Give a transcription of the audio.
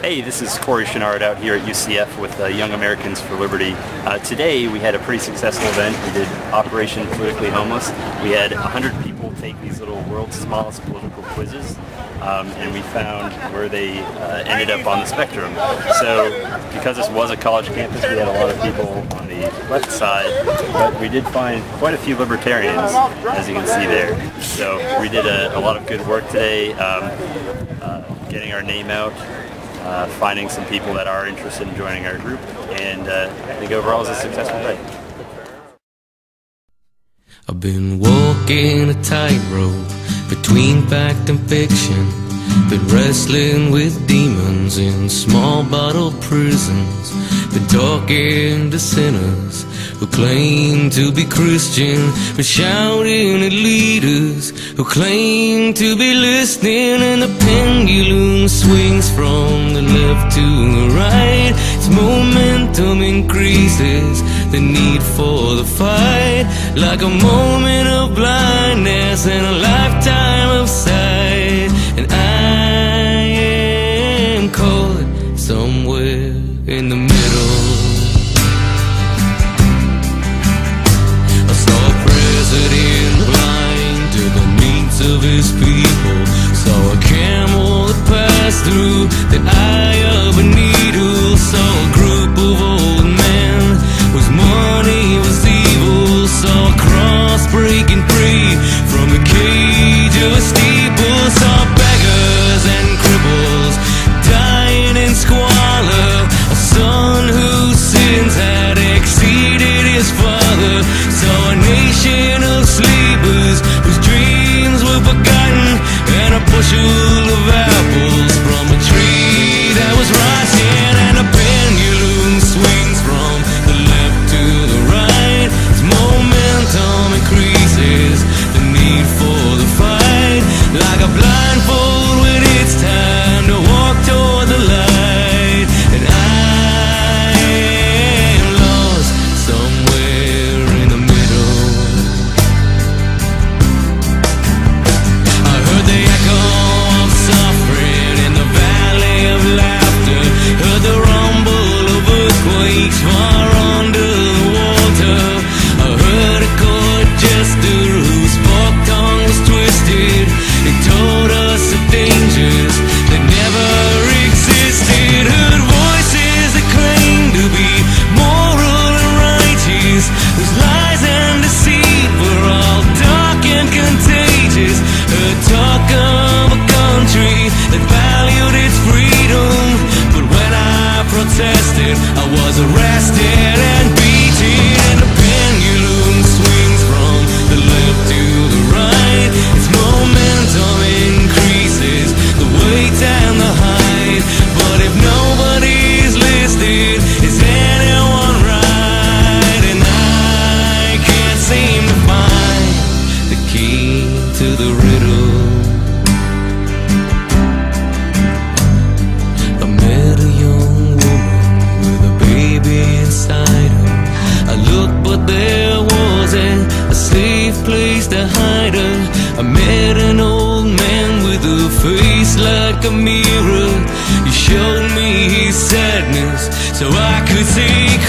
Hey, this is Corey Chenard out here at UCF with Young Americans for Liberty. Today we had a pretty successful event. We did Operation Politically Homeless. We had 100 people take these little world's smallest political quizzes, and we found where they ended up on the spectrum. So because this was a college campus, we had a lot of people on the left side, but we did find quite a few libertarians, as you can see there. So we did a lot of good work today, getting our name out, finding some people that are interested in joining our group, and I think overall it was a successful day. I've been walking a tightrope between fact and fiction, been wrestling with demons in small bottle prisons, been talking to sinners who claim to be Christian, been shouting at leaders who claim to be listening, and the pendulum swings from the left to the right. Its momentum increases the need for the fight, like a moment of blindness and a lifetime of sight. And I am caught somewhere in the middle. I saw a president blind to the needs of his people, saw a camel that passed through the eye of a needle, saw a group of old men whose money was evil, saw a cross breaking free from the cage of a steeple, saw beggars and cripples dying in squalor, a son whose sins had exceeded his father, saw a nation of sleepers whose dreams were forgotten, and a bushel of apples from a tree that was rotten, and a pendulum swings from the left to the right. Its momentum increases the need for the fight, like a blindfold when it's time to walk toward the light. And I am lost somewhere in the middle. I heard the echo of suffering in the valley of laughter, heard the rumble of earthquakes far under the water. I heard a court jester whose forked tongue was twisted. He told us of dangers that never existed. Heard voices that claimed to be moral and righteous, whose lies and deceit were all dark and contagious. Heard talk of a country that valued its freedom, but when I protested, I was arrested and beaten, and the pendulum swings from the left to the right. Its momentum increases the weight and the height, but if nobody's listed, is anyone right? And I can't seem to find the key to the riddle. I met a young woman with a baby inside her. I looked, but there wasn't a safe place to hide her. I met an old man with a face like a mirror. He showed me his sadness so I could take